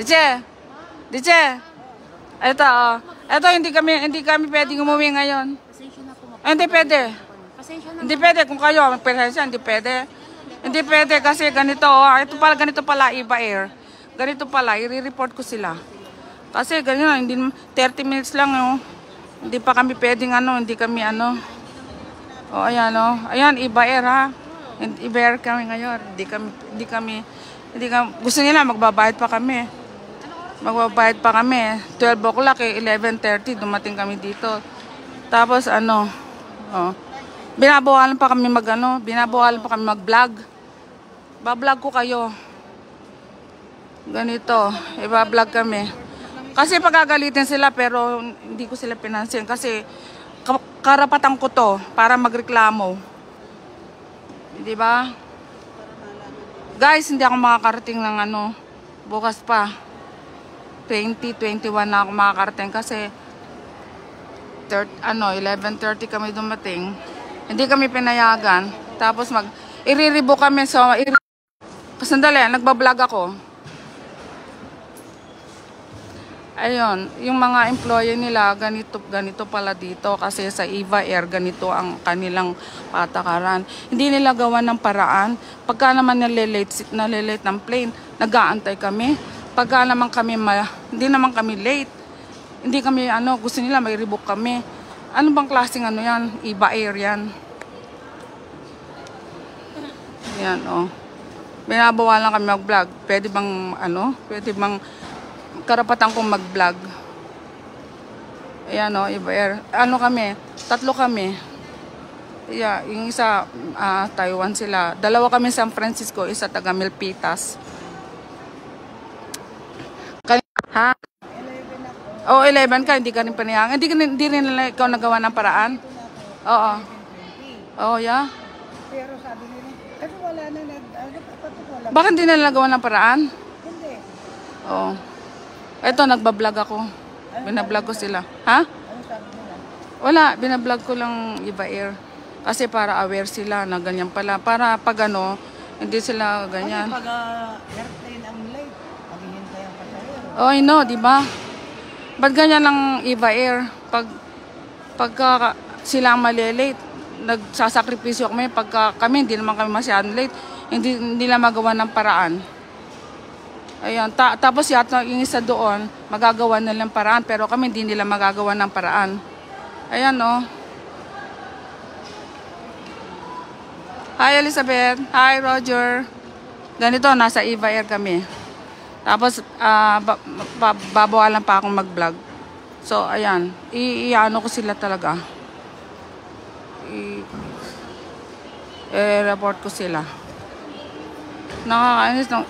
Diche! Diche! Ito, oh. Ito, hindi kami pwedeng umuwi ngayon. Hindi pwede. Hindi pwede. Kung kayo, presensya, hindi pwede. Hindi pwede kasi ganito, oh. Ganito pala, Eva Air. Ganito pala, i-report ko sila. Kasi ganyan, hindi 30 minutes lang, oh. Hindi pa kami pwedeng, hindi kami, Oh, ayan, oh. Ayan, Eva Air, ha. Eva Air kami ngayon. Hindi kami, gusto nila, magbabayad pa kami. Magbabayad pa kami. 12 o'clock, 11:30, dumating kami dito. Tapos, oh. Binabawalan pa kami mag-vlog. Ba-vlog ko kayo. Ganito, iba-vlog kami. Kasi pagagalitin sila pero hindi ko sila pinansin kasi karapatan ko to para magreklamo. Di ba? Guys, hindi ako makakarating ng bukas pa. 2021 na ako makakarating kasi 11:30 kami dumating. Hindi kami pinayagan. Tapos iriribo kami. So, sandali, nagbablog ako. Ayun, yung mga employee nila, ganito pala dito. Kasi sa Eva Air, ganito ang kanilang patakaran. Hindi nila gawa ng paraan. Pagka naman nalilate ng plane, nag-aantay kami. Pagka naman hindi naman kami late. Hindi kami, gusto nila may rebook kami. Ano bang klaseng yan? Eva Air yan. Yan, oh. Binabawalan kami mag-vlog. Pwede bang karapatan kong mag-vlog. Ayan, oh, Eva Air. Kami? 3 kami. Yeah, yung isa, Taiwan sila. 2 kami San Francisco, isa taga Milpitas. Ha? 11 ako. Oh, 11 ka, hindi ka rin panayangan. Hindi rin ikaw nagawa ng paraan? Oo. Oh, yeah. Pero sabi nila, kasi wala na bakit hindi nila nagawa ng paraan? Hindi. Oo. Ito, nagbablog ako. Binablog ko sila. Ha? Ano sabi nila? Wala, binablog ko lang Eva Air. Kasi para aware sila na ganyan pala. Para pag hindi sila ganyan. Kasi pag airplane ang late, maghihintay ang pasahero. Oh, I know, di ba? Ba't ganyan lang Eva Air? Pagka sila ang malilate, nagsasakripisyo kami. Pagka kami, hindi naman kami masyadong late. Hindi nila magawa ng paraan. Ayan, tapos yung isa doon, magagawa nilang paraan, pero kami hindi nila magagawa ng paraan. Ayan, oh. Hi, Elizabeth. Hi, Roger. Ganito, nasa Eva Air kami. Tapos, babawalan pa akong mag-vlog. So, ayan. Iano ko sila talaga. I-report ko sila. Nakakainis ng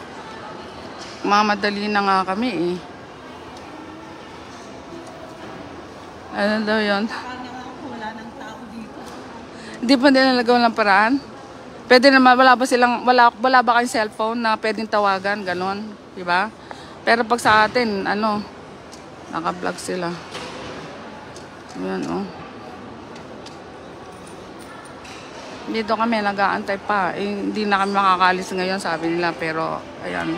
mamadali na nga kami eh. Ano daw yun? Wala nang tao dito. Hindi pa nila nagawa ng paraan? Pwede naman, wala ba kayong cellphone na pwedeng tawagan, ganon, diba? Pero pag sa atin, naka-vlog sila. Yan, oh. Dito kami, nag-aantay pa. Hindi na kami makakalis ngayon, sabi nila, pero, ayan.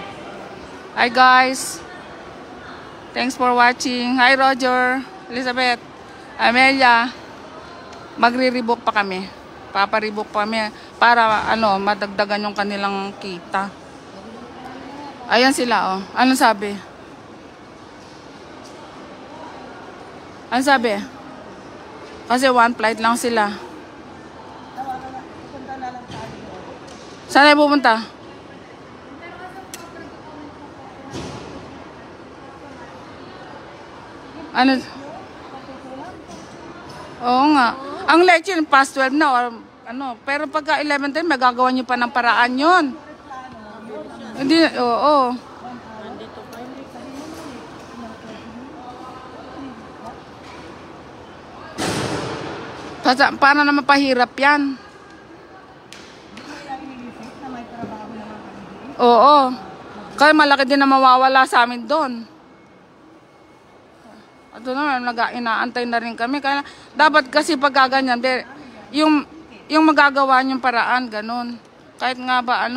Hi guys! Thanks for watching. Hi Roger, Elizabeth, Amelia. Magre-rebook pa kami. Paparebook pa kami para madagdagan yung kanilang kita. Ayan sila, oh. Anong sabi? Anong sabi? Kasi 1 flight lang sila. Saan ay pupunta? Ano? Oo nga. Ang late yun, past 12 na or pero pagka 11:10 magagawa niyo pa ng paraan yun. Hindi, oo. Paano naman pahirap yan? Oo. Kaya malaki din na mawawala sa amin doon. Ito naman, inaantay na rin kami. Kaya dapat kasi pagkaganyan, yung magagawa niyong paraan, ganun. Kahit nga ba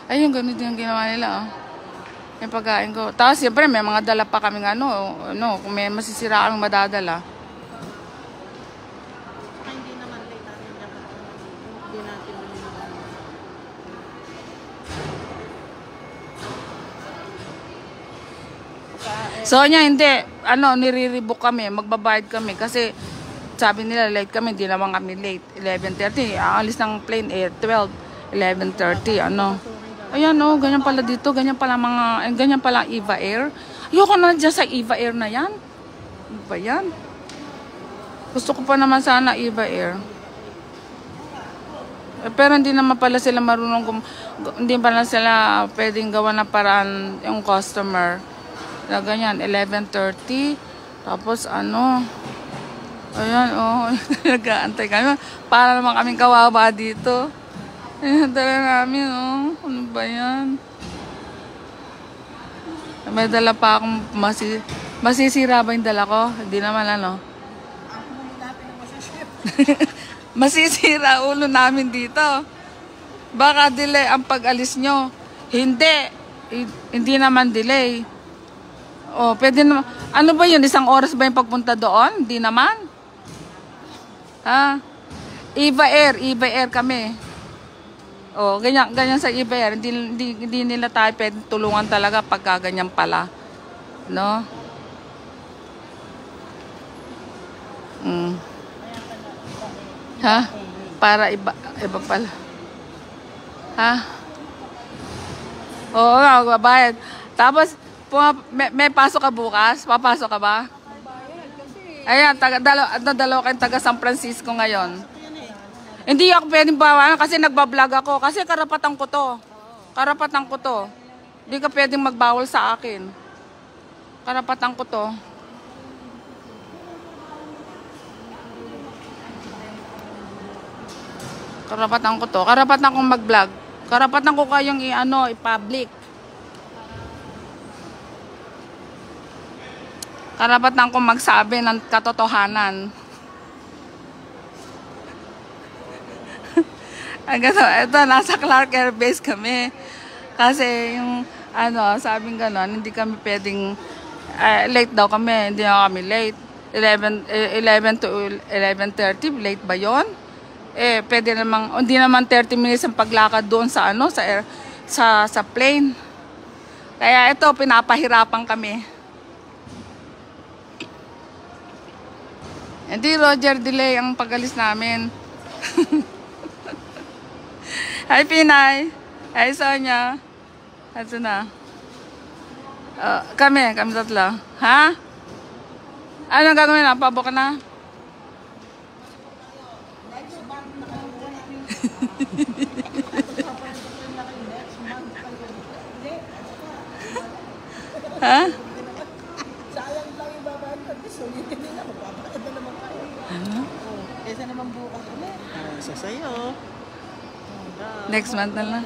Ayun, ganun din ang ginawa nila, oh. Yung pagkain ko. Tapos, siyempre, may mga dala pa kaming kung may masisira kaming madadala. Hindi naman late natin dapat. Hindi natin maninawalan. So, niya, hindi. Nire-rebook kami. Magbabayad kami. Kasi, sabi nila, late kami. Hindi naman kami late. 11:30. Ang alis ng plane, 12. 11:30. Ayan, ganyan pala dito. Ganyan pala ganyan pala Eva Air. Ayoko na dyan sa Eva Air na yan. Ano ba yan? Gusto ko pa naman sana Eva Air. Pero hindi naman pala sila marunong, hindi pala sila pwedeng gawa na paraan yung customer. Na ganyan, 11:30. Tapos ayan, nag-aantay kami. Para naman kaming kawawa dito. Ayan, dala namin, Ano ba yan? May dala pa akong masisira ba yung dala ko? Hindi naman, Masisira ulo namin dito. Baka delay ang pag-alis nyo. Hindi naman delay. Pwede naman. Ano ba yun? 1 oras ba yung pagpunta doon? Hindi naman. Eva Air kami. Ganyan sa Eva Air. Hindi nila tayo pwede tulungan talaga pagka ganyan pala. No? Para iba pala. Babayad. Tapos, may pasok ka bukas? Papasok ka ba? Ayan, dalawa kayong taga San Francisco ngayon. Hindi ako pwedeng bawalan kasi nagbablog ako. Kasi karapatan ko to. Hindi ka pwedeng magbawal sa akin. Karapatan ko to. Karapatan kong mag-vlog. Karapatan ko kayong i-public. Karapatan kong magsabi ng katotohanan. Ito, nasa Clark Air Base kami. Kasi yung, sabing gano'n, hindi kami pwedeng, late daw kami, hindi na kami late. 11 to 11:30, late ba yon? Pwede namang, hindi naman 30 minutes ang paglakad doon sa sa plane. Kaya ito, pinapahirapan kami. Hindi, Roger, delay ang pag-alis namin. Hi, Pinay. Hi, Sonia. Ito na. Kami tatlo. Ha? Anong gagawin na? Pabo ka na? Ha? Sayang lang yung babae ko. Sulitin nila. Magpapakita naman kayo. Kesa naman bukas ulit. Isa sa'yo. Next month na lang.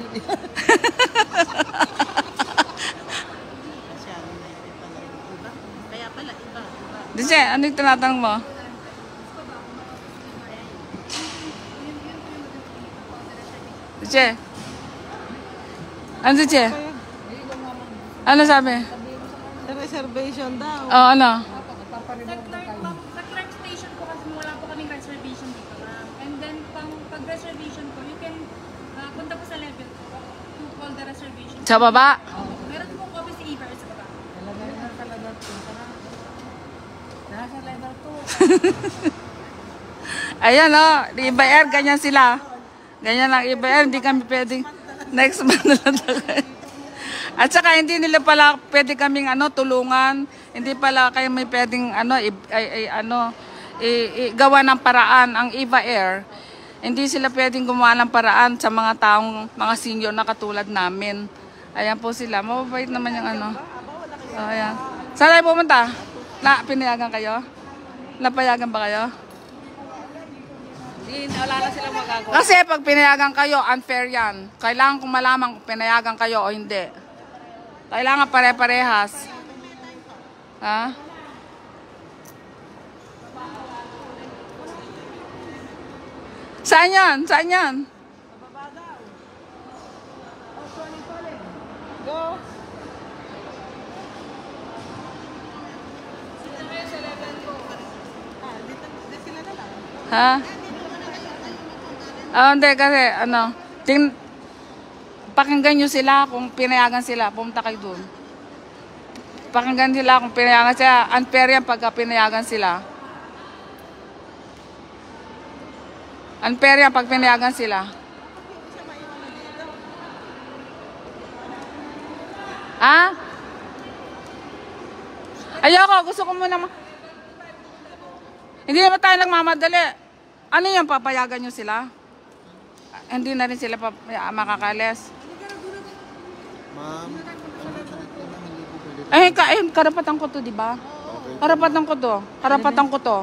Kaya pala iba. Dice, ano yung tinatanong mo? Dice? Ano Dice? Ano sabi? Sa reservation daw. Ano? Sa Clark Station po kasi wala po kaming reservation dito, ma'am. And then, pag-reservation po, you can punta po sa level 2 to call the reservation. Sa baba? Meron po copy si Eva sa baba. Sa level 2. Nasa level 2. Ayan Iba Air, ganyan sila. Ganyan lang Iba Air, hindi kami pwedeng next month na lang tayo. At saka hindi nila pala pwede kaming tulungan. Hindi pala kayo may pwedeng gawa ng paraan ang Eva Air. Hindi sila pwedeng gumawa ng paraan sa mga taong mga senior na katulad namin. Ayan po sila. Mababait naman yung ayan. Saan tayo pumunta? Pinayagan kayo? Napayagan ba kayo? Wala na silang magagawa. Kasi pag pinayagan kayo, unfair yan. Kailangan kong malaman kung pinayagan kayo o hindi. Kailangan pare-parehas. Ha? Saan yan? Saan yan? Go! Dito sila na lang. Ha? Hindi kasi, pakinggan nyo sila kung pinayagan sila. Pumunta kayo dun. Pakinggan sila kung pinayagan sila. Unfair yan pagka pinayagan sila. Unfair yan pag pinayagan sila. Ha? Ayoko, gusto ko muna hindi naman tayo nagmamadali. Ano yan, papayagan nyo sila? Hindi na rin sila makakalis. Ma'am, hindi po pwede. Karapatan ko to, di ba? Okay. Karapatan ko to. Karapatan ko to.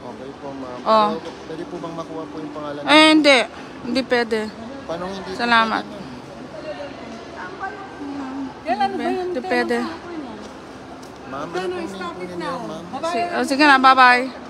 Okay po, ma'am. Oh. Pero pwede po bang makuha po yung pangalan? Hindi. Hindi pwede. Paano hindi po Salamat. pwede, Hindi pwede. ma'am? Ma'am, ano po po ninyo, ma'am? Sige na, bye-bye.